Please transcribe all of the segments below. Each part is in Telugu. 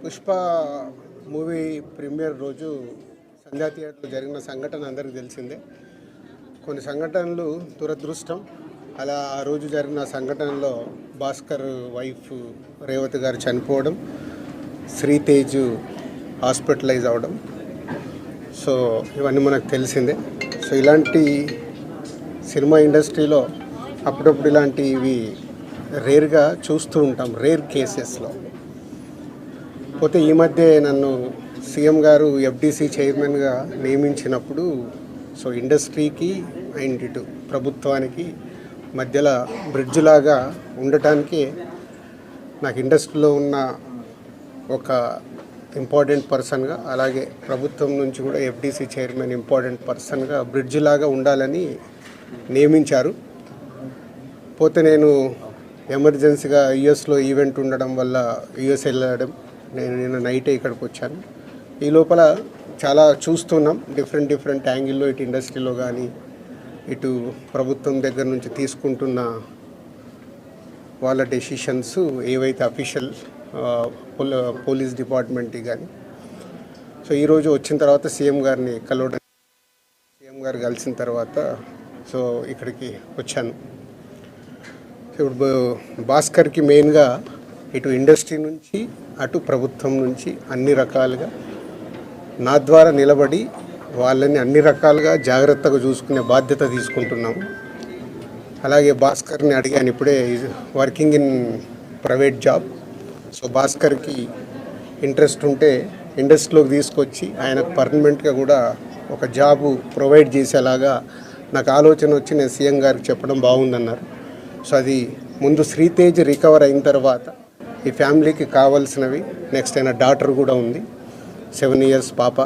పుష్ప మూవీ ప్రీమియర్ రోజు సంధ్యా థియేటర్లో జరిగిన సంఘటన అందరికీ తెలిసిందే. కొన్ని సంఘటనలు దురదృష్టం. అలా ఆ రోజు జరిగిన సంఘటనలో భాస్కర్ వైఫ్ రేవతి గారు చనిపోవడం, శ్రీతేజ్ హాస్పిటలైజ్ అవడం, సో ఇవన్నీ మనకు తెలిసిందే. సో ఇలాంటి సినిమా ఇండస్ట్రీలో అప్పుడప్పుడు ఇలాంటివి రేర్గా చూస్తూ ఉంటాం, రేర్ కేసెస్లో. పోతే ఈ మధ్య నన్ను సీఎం గారు ఎఫ్డీసీ చైర్మన్గా నియమించినప్పుడు సో ఇండస్ట్రీకి అండ్ ఇటు ప్రభుత్వానికి మధ్యలో బ్రిడ్జ్ లాగా ఉండటానికి నాకు ఇండస్ట్రీలో ఉన్న ఒక ఇంపార్టెంట్ పర్సన్గా, అలాగే ప్రభుత్వం నుంచి కూడా ఎఫ్డీసీ చైర్మన్ ఇంపార్టెంట్ పర్సన్గా బ్రిడ్జ్ లాగా ఉండాలని నియమించారు. పోతే నేను ఎమర్జెన్సీగా యుఎస్లో ఈవెంట్ ఉండడం వల్ల యుఎస్ వెళ్ళడం, నేను నిన్న నైటే ఇక్కడికి వచ్చాను. ఈ లోపల చాలా చూస్తున్నాం డిఫరెంట్ యాంగిల్లో, ఇటు ఇండస్ట్రీలో కానీ ఇటు ప్రభుత్వం దగ్గర నుంచి తీసుకుంటున్న వాళ్ళ డెసిషన్స్ ఏవైతే అఫీషియల్ పోలీస్ డిపార్ట్మెంట్కి కానీ. సో ఈరోజు వచ్చిన తర్వాత సీఎం గారిని కలవడం, సీఎం గారు కలిసిన తర్వాత సో ఇక్కడికి వచ్చాను. ఇప్పుడు భాస్కర్కి మెయిన్గా ఇటు ఇండస్ట్రీ నుంచి అటు ప్రభుత్వం నుంచి అన్ని రకాలుగా నా ద్వారా నిలబడి వాళ్ళని అన్ని రకాలుగా జాగ్రత్తగా చూసుకునే బాధ్యత తీసుకుంటున్నాము. అలాగే భాస్కర్ని అడిగాను, ఇప్పుడే working in private job. So భాస్కర్కి ఇంట్రెస్ట్ ఉంటే ఇండస్ట్రీలోకి తీసుకొచ్చి ఆయనకు పర్మనెంట్గా కూడా ఒక జాబు ప్రొవైడ్ చేసేలాగా నాకు ఆలోచన వచ్చి నేను సీఎం గారికి చెప్పడం బాగుందన్నారు. సో అది ముందు శ్రీతేజ్ రికవర్ అయిన తర్వాత ఈ ఫ్యామిలీకి కావాల్సినవి, నెక్స్ట్ అయిన డాటర్ కూడా ఉంది, 7 years పాప.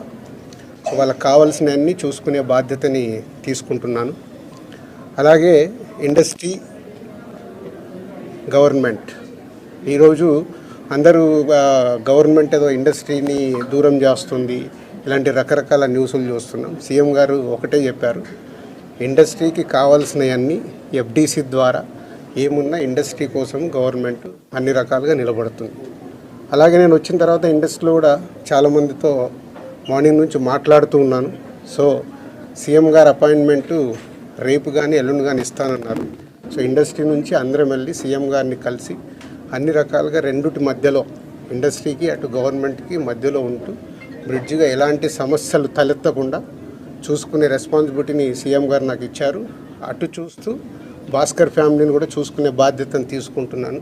సో వాళ్ళకి కావాల్సినవన్నీ చూసుకునే బాధ్యతని తీసుకుంటున్నాను. అలాగే ఇండస్ట్రీ, గవర్నమెంట్, ఈరోజు అందరూ గవర్నమెంట్ ఏదో ఇండస్ట్రీని దూరం చేస్తుంది, ఇలాంటి రకరకాల న్యూస్లు చూస్తున్నాం. సీఎం గారు ఒకటే చెప్పారు, ఇండస్ట్రీకి కావాల్సినవన్నీ ఎఫ్డీసీ ద్వారా ఏమున్నా ఇండస్ట్రీ కోసం గవర్నమెంట్ అన్ని రకాలుగా నిలబడుతుంది. అలాగే నేను వచ్చిన తర్వాత ఇండస్ట్రీలో కూడా చాలామందితో మార్నింగ్ నుంచి మాట్లాడుతూ ఉన్నాను. సో సీఎం గారు అపాయింట్మెంటు రేపు కానీ ఎల్లుండి కానీ ఇస్తానన్నారు. సో ఇండస్ట్రీ నుంచి అందరం వెళ్ళి సీఎం గారిని కలిసి అన్ని రకాలుగా రెండుటి మధ్యలో, ఇండస్ట్రీకి అటు గవర్నమెంట్కి మధ్యలో ఉంటూ బ్రిడ్జిగా ఎలాంటి సమస్యలు తలెత్తకుండా చూసుకునే రెస్పాన్సిబిలిటీని సీఎం గారు నాకు ఇచ్చారు. అటు చూస్తూ భాస్కర్ ఫ్యామిలీని కూడా చూసుకునే బాధ్యతను తీసుకుంటున్నాను.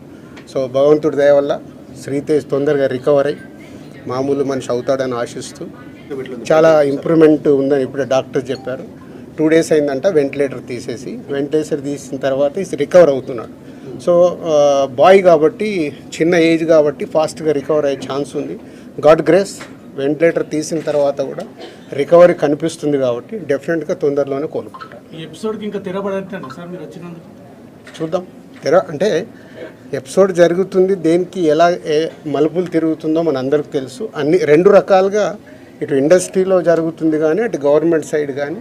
సో భగవంతుడి దయ వల్ల శ్రీతేజ్ తొందరగా రికవర్ అయ్యి మామూలు మనిషి అవుతాడని ఆశిస్తూ, చాలా ఇంప్రూవ్మెంట్ ఉందని ఇప్పుడే డాక్టర్ చెప్పారు. 2 days అయిందంట వెంటిలేటర్ తీసేసి. వెంటిలేటర్ తీసిన తర్వాత రికవర్ అవుతున్నాడు. సో బాయ్ కాబట్టి, చిన్న ఏజ్ కాబట్టి ఫాస్ట్గా రికవర్ అయ్యే ఛాన్స్ ఉంది. గాడ్ గ్రేస్, వెంటిలేటర్ తీసిన తర్వాత కూడా రికవరీ కనిపిస్తుంది కాబట్టి డెఫినెట్గా తొందరలోనే కోలుకుంటారు. ఈ ఎపిసోడ్కి ఇంకా తెరపడట్లేదు సార్ మీరు వచ్చినందుకు? చూద్దాం. అంటే ఎపిసోడ్ జరుగుతుంది, దేనికి ఎలా మలుపులు తిరుగుతుందో మన అందరికీ తెలుసు. అన్ని 2 రకాలుగా ఇటు ఇండస్ట్రీలో జరుగుతుంది కానీ అటు గవర్నమెంట్ సైడ్ కానీ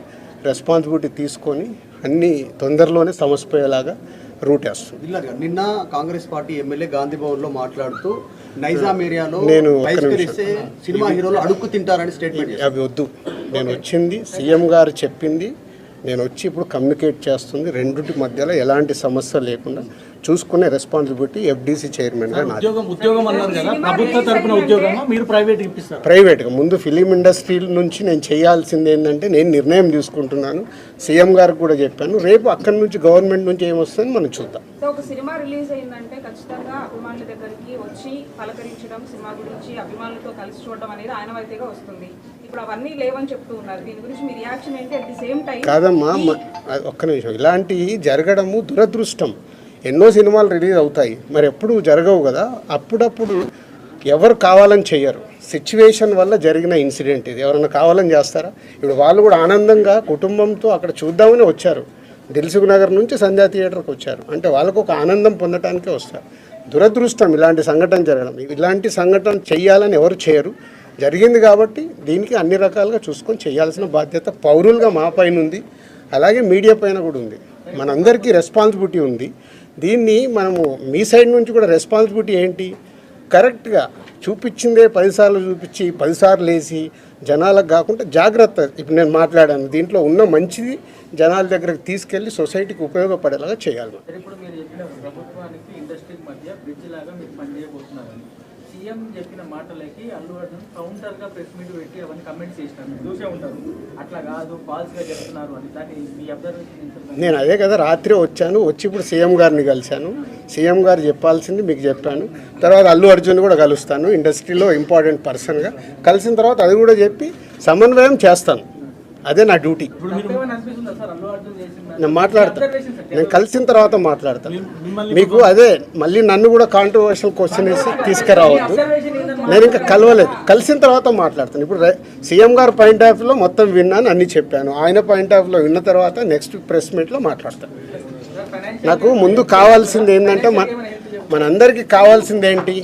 రెస్పాన్సిబిలిటీ తీసుకొని అన్నీ తొందరలోనే సమసిపోయేలాగా రూట్ వేస్తుంది. నిన్న కాంగ్రెస్ పార్టీ ఎమ్మెల్యే గాంధీ భవన్లో మాట్లాడుతూ నైజాం ఏరియాలో నేను సినిమా హీరోలు అడుక్కు తింటారని స్టేట్మెంట్. అవి వద్దు, నేను వచ్చింది సీఎం గారు చెప్పింది, నేను వచ్చి ఇప్పుడు కమ్యూనికేట్ చేస్తుంది. రెండుటి మధ్యలో ఎలాంటి సమస్య లేకుండా చూసుకునే రెస్పాన్సిబిలిటీ ఎఫ్డీసీ చైర్మన్గా నాది. ప్రైవేట్గా ముందు ఫిలిం ఇండస్ట్రీ నుంచి నేను చేయాల్సింది ఏంటంటే, నేను నిర్ణయం తీసుకుంటున్నాను, సీఎం గారికి కూడా చెప్పాను. రేపు అక్కడి నుంచి గవర్నమెంట్ నుంచి ఏమొస్తుందని మనం చూద్దాం. ఒక సినిమా రిలీజ్ అయిందంటే ఖచ్చితంగా అభిమానుల దగ్గరికి వచ్చి పలకరించడం, సినిమా గురించి అభిమానులతో కలిసి చూడడం అనేది ఆనవాయితీగా వస్తుంది. ఇప్పుడు అవన్నీ లేవని చెప్తూ ఉన్నారు. దీని గురించి మీ రియాక్షన్ ఏంటి? అట్ ది సేమ్ టైం కాదమ్మా, ఒక్క నిమిషం, ఇలాంటివి జరగడము దురదృష్టం. ఎన్నో సినిమాలు రిలీజ్ అవుతాయి, మరి ఎప్పుడు జరగవు కదా. అప్పుడప్పుడు ఎవరు కావాలని చెయ్యరు, సిచ్యువేషన్ వల్ల జరిగిన ఇన్సిడెంట్ ఇది. ఎవరైనా కావాలని చేస్తారా? ఇప్పుడు వాళ్ళు కూడా ఆనందంగా కుటుంబంతో అక్కడ చూద్దామని వచ్చారు. దిల్సుఖ్ నగర్ నుంచి సంధ్యా థియేటర్కి వచ్చారు అంటే వాళ్ళకు ఒక ఆనందం పొందటానికే వస్తారు. దురదృష్టం ఇలాంటి సంఘటన జరగడం. ఇలాంటి సంఘటన చెయ్యాలని ఎవరు చేయరు, జరిగింది కాబట్టి దీనికి అన్ని రకాలుగా చూసుకొని చేయాల్సిన బాధ్యత పౌరులుగా మా పైన ఉంది, అలాగే మీడియా పైన కూడా ఉంది. మనందరికీ రెస్పాన్సిబిలిటీ ఉంది. దీన్ని మనము మీ సైడ్ నుంచి కూడా రెస్పాన్సిబిలిటీ ఏంటి, కరెక్ట్గా చూపించిందే 10 సార్లు చూపించి 10 సార్లు వేసి జనాలకు కాకుండా జాగ్రత్త. ఇప్పుడు నేను మాట్లాడాను, దీంట్లో ఉన్న మంచిది జనాల దగ్గరకు తీసుకెళ్ళి సొసైటీకి ఉపయోగపడేలాగా చేయాలి. ఇప్పుడు మీరు చెప్పిన ప్రభుత్వానికి ఇండస్ట్రీకి మధ్య బ్రిడ్జ్ లాగా మీరు పనిచేయబోతున్నారని సీఎం చెప్పిన మాటలకి అల్లు అర్జున్ కౌంటర్గా ప్రెస్ మీట్ పెట్టి అవన్నీ కమెంట్స్ చేసినారు, మీరు చూసే ఉంటారు. అట్లా కాదు, ఫాల్స్గా చెప్తున్నారు అని దాన్ని మీ అబ్జర్వేషన్. నేను అదే కదా రాత్రి వచ్చాను, వచ్చి ఇప్పుడు సీఎం గారిని కలిశాను. సీఎం గారు చెప్పాల్సింది మీకు చెప్పాను. తర్వాత అల్లు అర్జున్ కూడా కలుస్తాను, ఇండస్ట్రీలో ఇంపార్టెంట్ పర్సన్గా. కలిసిన తర్వాత అది కూడా చెప్పి సమన్వయం చేస్తాను. అదే నా డ్యూటీ. నేను మాట్లాడతాను, నేను కలిసిన తర్వాత మాట్లాడతాను. మీకు అదే మళ్ళీ నన్ను కూడా కాంట్రవర్షియల్ క్వశ్చన్ వేసి తీసుకురావద్దు. నేను ఇంకా కలవలేదు, కలిసిన తర్వాత మాట్లాడతాను. ఇప్పుడు సీఎం గారు పాయింట్ ఆఫ్ వ్యూలో మొత్తం విన్నాను, అన్నీ చెప్పాను. ఆయన పాయింట్ ఆఫ్ వ్యూలో విన్న తర్వాత నెక్స్ట్ ప్రెస్ మీట్లో మాట్లాడతాను. నాకు ముందు కావాల్సింది ఏంటంటే మనందరికీ కావాల్సింది ఏంటి,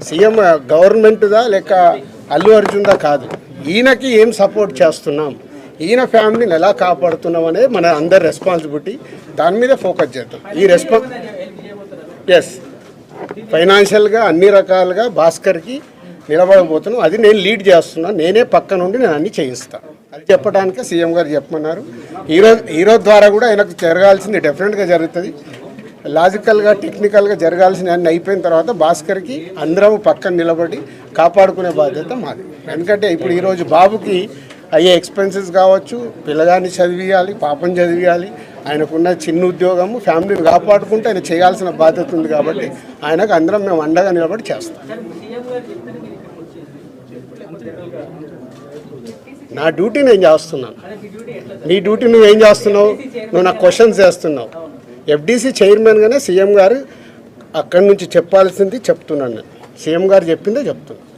సీఎం గవర్నమెంట్దా లేక అల్లు అర్జున్దా కాదు, ఈయనకి ఏం సపోర్ట్ చేస్తున్నాం, ఈయన ఫ్యామిలీని ఎలా కాపాడుతున్నాం అనేది మన అందరి రెస్పాన్సిబిలిటీ. దాని మీద ఫోకస్ చేద్దాం. ఈ ఎస్ ఫైనాన్షియల్గా అన్ని రకాలుగా భాస్కర్కి నిలబడబోతున్నాం. అది నేను లీడ్ చేస్తున్నాను, నేనే పక్క నుండి నేను అన్ని చేయిస్తాను. అది చెప్పడానికే సీఎం గారు చెప్పమన్నారు. ఈరోజు ద్వారా కూడా ఆయనకు జరగాల్సింది డెఫినెట్గా జరుగుతుంది. లాజికల్గా టెక్నికల్గా జరగాల్సిన అన్ని అయిపోయిన తర్వాత భాస్కర్కి అందరం పక్కన నిలబడి కాపాడుకునే బాధ్యత మాది. ఎందుకంటే ఇప్పుడు ఈరోజు బాబుకి అయ్యే ఎక్స్పెన్సెస్ కావచ్చు, పిల్లగాన్ని చదివియాలి, పాపం చదివియాలి, ఆయనకున్న చిన్న ఉద్యోగము, ఫ్యామిలీని కాపాడుకుంటే ఆయన చేయాల్సిన బాధ్యత ఉంది. కాబట్టి ఆయనకు అందరం మేము అండగా నిలబడి చేస్తాం. నా డ్యూటీ నేను చేస్తున్నాను, నీ డ్యూటీ నువ్వేం చేస్తున్నావు? నువ్వు నాకు క్వశ్చన్స్ చేస్తున్నావు. ఎఫ్డీసీ చైర్మన్గానే సీఎం గారు అక్కడి నుంచి చెప్పాల్సింది చెప్తున్నాను. నేను సీఎం గారు చెప్పిందే చెప్తున్నాను.